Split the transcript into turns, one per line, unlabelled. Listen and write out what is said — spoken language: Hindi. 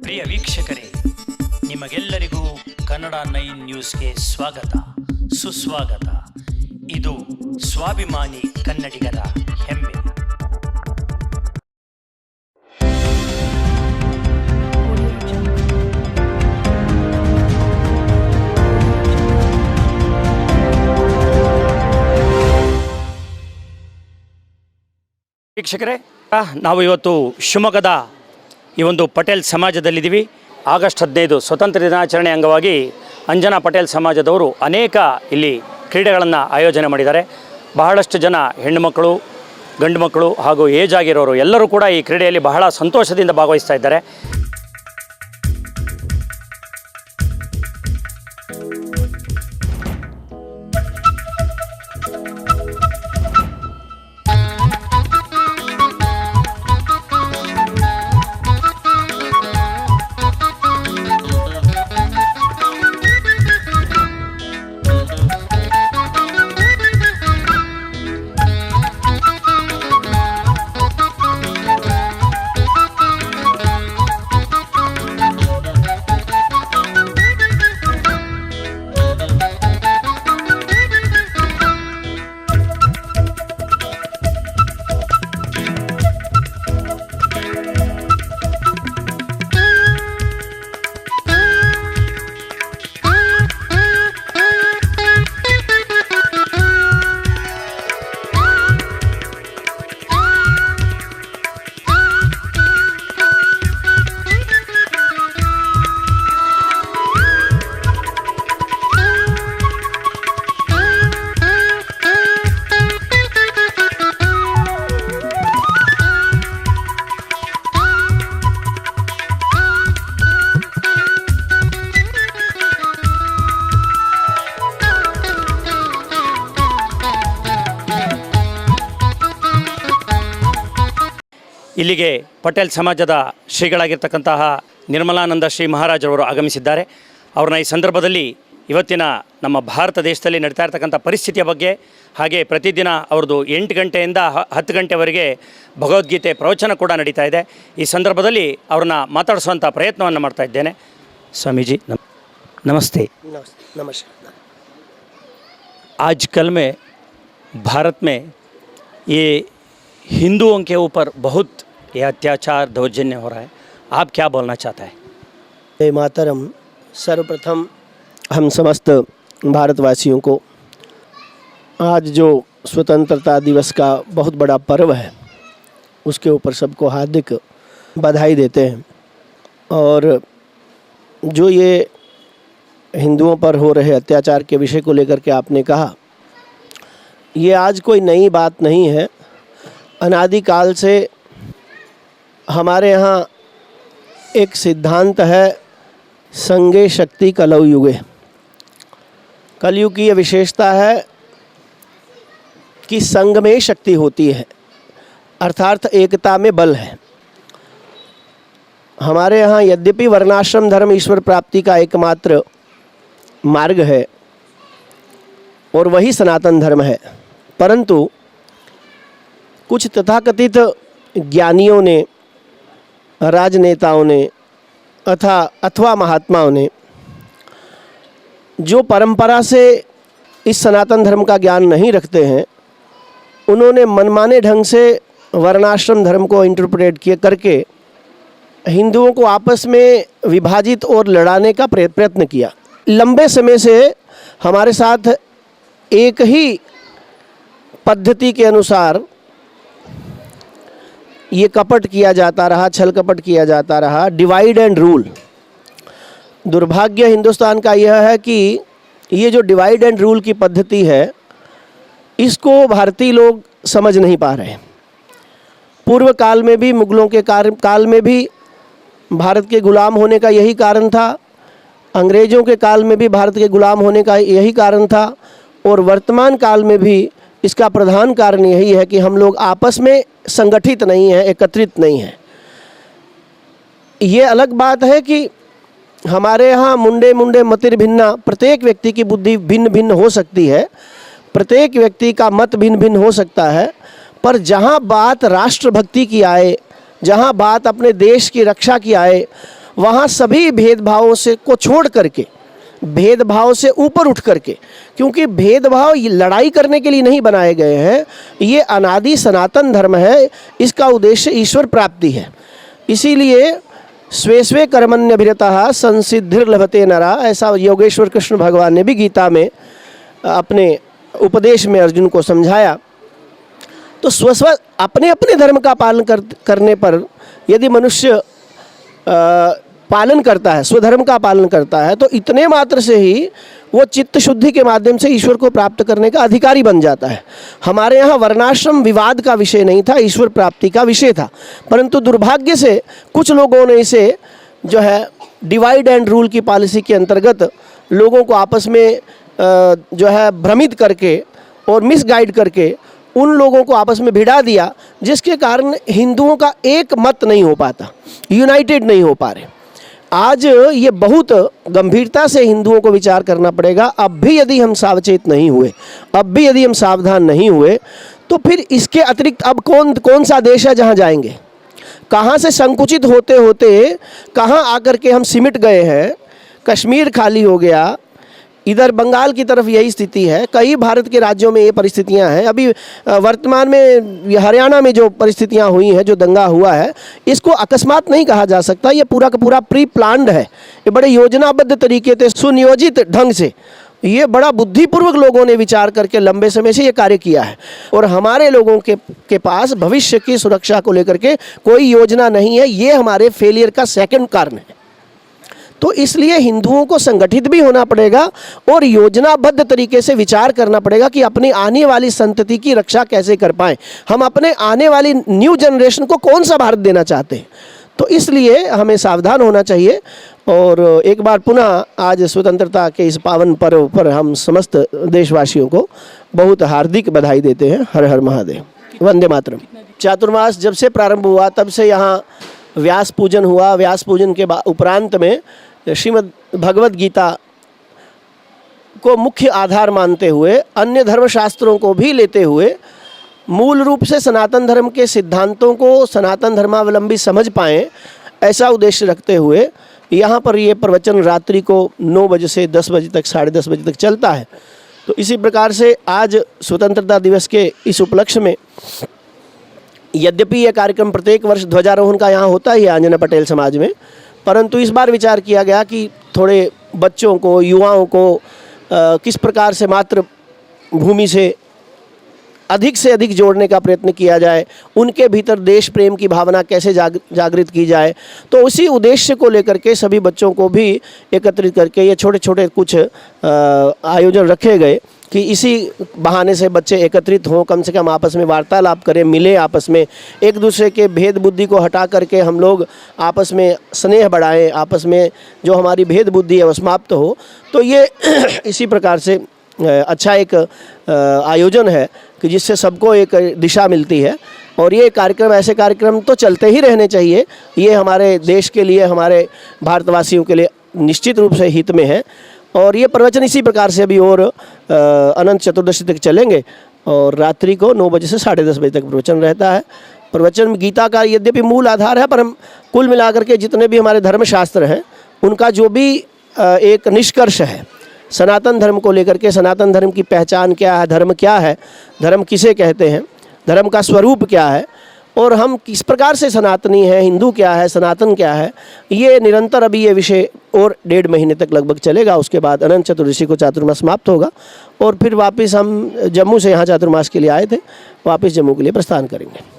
ಪ್ರಿಯ ವೀಕ್ಷಕರೇ, ನಿಮಗೆಲ್ಲರಿಗೂ ಕನ್ನಡ 9 ನ್ಯೂಸ್ಗೆ ಸ್ವಾಗತ ಸುಸ್ವಾಗತ. ಇದು ಸ್ವಾಭಿಮಾನಿ ಕನ್ನಡಿಗರ ಹೆಮ್ಮೆ. ವೀಕ್ಷಕರೇ, ನಾವು ಇವತ್ತು ಶಿವಮೊಗ್ಗದ ಈ ಒಂದು ಪಟೇಲ್ ಸಮಾಜದಲ್ಲಿದ್ದೀವಿ. ಆಗಸ್ಟ್ 15 ಸ್ವತಂತ್ರ ದಿನಾಚರಣೆ ಅಂಗವಾಗಿ ಅಂಜನಾ ಪಟೇಲ್ ಸಮಾಜದವರು ಅನೇಕ ಇಲ್ಲಿ ಕ್ರೀಡೆಗಳನ್ನು ಆಯೋಜನೆ ಮಾಡಿದ್ದಾರೆ. ಬಹಳಷ್ಟು ಜನ ಹೆಣ್ಣು ಮಕ್ಕಳು, ಗಂಡು ಮಕ್ಕಳು ಹಾಗೂ ಏಜ್ ಆಗಿರೋರು ಎಲ್ಲರೂ ಕೂಡ ಈ ಕ್ರೀಡೆಯಲ್ಲಿ ಬಹಳ ಸಂತೋಷದಿಂದ ಭಾಗವಹಿಸ್ತಾ ಇದ್ದಾರೆ. ಇಲ್ಲಿಗೆ ಪಟೇಲ್ ಸಮಾಜದ ಶ್ರೀಗಳಾಗಿರ್ತಕ್ಕಂತಹ ನಿರ್ಮಲಾನಂದ ಶ್ರೀ ಮಹಾರಾಜರವರು ಆಗಮಿಸಿದ್ದಾರೆ. ಅವ್ರನ್ನ ಈ ಸಂದರ್ಭದಲ್ಲಿ ಇವತ್ತಿನ ನಮ್ಮ ಭಾರತ ದೇಶದಲ್ಲಿ ನಡೀತಾ ಇರ್ತಕ್ಕಂಥ ಪರಿಸ್ಥಿತಿಯ ಬಗ್ಗೆ, ಹಾಗೆ ಪ್ರತಿದಿನ ಅವ್ರದ್ದು 8 ಗಂಟೆಯಿಂದ 10 ಗಂಟೆವರೆಗೆ ಭಗವದ್ಗೀತೆ ಪ್ರವಚನ ಕೂಡ ನಡೀತಾ ಇದೆ. ಈ ಸಂದರ್ಭದಲ್ಲಿ ಅವ್ರನ್ನ ಮಾತಾಡಿಸುವಂಥ ಪ್ರಯತ್ನವನ್ನು ಮಾಡ್ತಾ ಇದ್ದೇನೆ. स्वामी नमस्ते.
नमस्कार.
आजकल में भारत में ये हिंदुओं के ऊपर बहुत ये अत्याचार दौर्जन्य हो रहा है, आप क्या बोलना चाहता है?
जय मातरम. सर्वप्रथम हम समस्त भारतवासियों को आज जो स्वतंत्रता दिवस का बहुत बड़ा पर्व है उसके ऊपर सबको हार्दिक बधाई देते हैं. और जो ये हिंदुओं पर हो रहे अत्याचार के विषय को लेकर के आपने कहा, ये आज कोई नई बात नहीं है. अनादिकाल से हमारे यहाँ एक सिद्धांत है, संगे शक्ति कलौ युगे. कलयुग की ये विशेषता है कि संग में शक्ति होती है, अर्थात एकता में बल है. हमारे यहाँ यद्यपि वर्णाश्रम धर्म ईश्वर प्राप्ति का एकमात्र मार्ग है और वही सनातन धर्म है, परंतु कुछ तथाकथित ज्ञानियों ने, राजनेताओं ने अथवा महात्माओं ने जो परंपरा से इस सनातन धर्म का ज्ञान नहीं रखते हैं, उन्होंने मनमाने ढंग से वर्णाश्रम धर्म को इंटरप्रेट करके हिंदुओं को आपस में विभाजित और लड़ाने का प्रयत्न किया. लंबे समय से हमारे साथ एक ही पद्धति के अनुसार ये कपट किया जाता रहा, छल कपट किया जाता रहा, डिवाइड एंड रूल. दुर्भाग्य हिंदुस्तान का यह है कि ये जो डिवाइड एंड रूल की पद्धति है, इसको भारतीय लोग समझ नहीं पा रहे. पूर्व काल में भी, मुगलों के काल में भी भारत के गुलाम होने का यही कारण था, अंग्रेज़ों के काल में भी भारत के गुलाम होने का यही कारण था, और वर्तमान काल में भी इसका प्रधान कारण यही है कि हम लोग आपस में संगठित नहीं हैं, एकत्रित नहीं हैं. ये अलग बात है कि हमारे यहाँ मुंडे मुंडे मतिर भिन्ना, प्रत्येक व्यक्ति की बुद्धि भिन्न भिन्न हो सकती है, प्रत्येक व्यक्ति का मत भिन्न भिन्न हो सकता है, पर जहाँ बात राष्ट्रभक्ति की आए, जहाँ बात अपने देश की रक्षा की आए, वहाँ सभी भेदभावों से को छोड़ करके, भेदभाव से ऊपर उठ करके, क्योंकि भेदभाव ये लड़ाई करने के लिए नहीं बनाए गए हैं, ये अनादि सनातन धर्म है, इसका उद्देश्य ईश्वर प्राप्ति है। इसीलिए स्वे स्वे कर्मण्यभिरतः संसिद्धिर्लभते नरा, ऐसा योगेश्वर कृष्ण भगवान ने भी गीता में अपने उपदेश में अर्जुन को समझाया। तो स्व अपने अपने धर्म का पालन करने पर यदि मनुष्य पालन करता है, स्वधर्म का पालन करता है, तो इतने मात्र से ही वो चित्त शुद्धि के माध्यम से ईश्वर को प्राप्त करने का अधिकारी बन जाता है। हमारे यहाँ वर्णाश्रम विवाद का विषय नहीं था, ईश्वर प्राप्ति का विषय था, परंतु दुर्भाग्य से कुछ लोगों ने इसे जो है डिवाइड एंड रूल की पॉलिसी के अंतर्गत लोगों को आपस में जो है भ्रमित करके और मिसगाइड करके उन लोगों को आपस में भिड़ा दिया, जिसके कारण हिंदुओं का एक मत नहीं हो पाता, यूनाइटेड नहीं हो पा रहे। आज ये बहुत गंभीरता से हिंदुओं को विचार करना पड़ेगा। अब भी यदि हम सावचेत नहीं हुए, अब भी यदि हम सावधान नहीं हुए, तो फिर इसके अतिरिक्त अब कौन सा देश है जहाँ जाएंगे? कहाँ से संकुचित होते होते कहाँ आकर के हम सिमट गए हैं। कश्मीर खाली हो गया, इधर बंगाल की तरफ यही स्थिति है, कई भारत के राज्यों में ये परिस्थितियां हैं। अभी वर्तमान में हरियाणा में जो परिस्थितियां हुई हैं, जो दंगा हुआ है, इसको अकस्मात नहीं कहा जा सकता, ये पूरा का पूरा प्री प्लान्ड है। ये बड़े योजनाबद्ध तरीके से, सुनियोजित ढंग से, ये बड़ा बुद्धिपूर्वक लोगों ने विचार करके लंबे समय से ये कार्य किया है। और हमारे लोगों के पास भविष्य की सुरक्षा को लेकर के कोई योजना नहीं है, ये हमारे फेलियर का सेकंड कारण है। तो इसलिए हिंदुओं को संगठित भी होना पड़ेगा और योजनाबद्ध तरीके से विचार करना पड़ेगा कि अपनी आने वाली संतति की रक्षा कैसे कर पाएं। हम अपने आने वाली न्यू जनरेशन को कौन सा भारत देना चाहते हैं। तो इसलिए हमें सावधान होना चाहिए। और एक बार पुनः आज स्वतंत्रता के इस पावन पर्व पर हम समस्त देशवासियों को बहुत हार्दिक बधाई देते हैं। हर हर महादेव, वंदे मातरम। चातुर्मास जब से प्रारंभ हुआ तब से यहाँ व्यास पूजन हुआ। व्यास पूजन के उपरांत में श्रीमद् भगवद गीता को मुख्य आधार मानते हुए, अन्य धर्मशास्त्रों को भी लेते हुए, मूल रूप से सनातन धर्म के सिद्धांतों को सनातन धर्मावलंबी समझ पाएँ, ऐसा उद्देश्य रखते हुए यहाँ पर ये प्रवचन रात्रि को 9 बजे से 10 बजे तक, 10:30 बजे तक चलता है। तो इसी प्रकार से आज स्वतंत्रता दिवस के इस उपलक्ष्य में, यद्यपि यह कार्यक्रम प्रत्येक वर्ष ध्वजारोहण का यहाँ होता ही है आंजना पटेल समाज में, परंतु इस बार विचार किया गया कि थोड़े बच्चों को, युवाओं को किस प्रकार से मातृभूमि से अधिक जोड़ने का प्रयत्न किया जाए, उनके भीतर देश प्रेम की भावना कैसे जागृत की जाए। तो उसी उद्देश्य को लेकर के सभी बच्चों को भी एकत्रित करके ये छोटे छोटे कुछ आयोजन रखे गए कि इसी बहाने से बच्चे एकत्रित हों, कम से कम आपस में वार्तालाप करें, मिलें, आपस में एक दूसरे के भेद बुद्धि को हटा करके हम लोग आपस में स्नेह बढ़ाएं, आपस में जो हमारी भेद बुद्धि है वो समाप्त हो। तो ये इसी प्रकार से अच्छा एक आयोजन है कि जिससे सबको एक दिशा मिलती है। और ये कार्यक्रम, ऐसे कार्यक्रम तो चलते ही रहने चाहिए। ये हमारे देश के लिए, हमारे भारतवासियों के लिए निश्चित रूप से हित में है। और ये प्रवचन इसी प्रकार से अभी और अनंत चतुर्दशी तक चलेंगे और रात्रि को 9 बजे से 10:30 बजे तक प्रवचन रहता है। प्रवचन गीता का यद्यपि मूल आधार है, पर हम कुल मिलाकर के जितने भी हमारे धर्मशास्त्र हैं उनका जो भी एक निष्कर्ष है सनातन धर्म को लेकर के, सनातन धर्म की पहचान क्या है, धर्म क्या है, धर्म किसे कहते हैं, धर्म का स्वरूप क्या है और हम किस प्रकार से सनातनी हैं, हिंदू क्या है, सनातन क्या है, ये निरंतर अभी ये विषय और 1.5 महीने तक लगभग चलेगा। उसके बाद अनंत चतुर्दशी को चातुर्मास समाप्त होगा और फिर वापस हम जम्मू से यहाँ चातुर्मास के लिए आए थे, वापस जम्मू के लिए प्रस्थान करेंगे।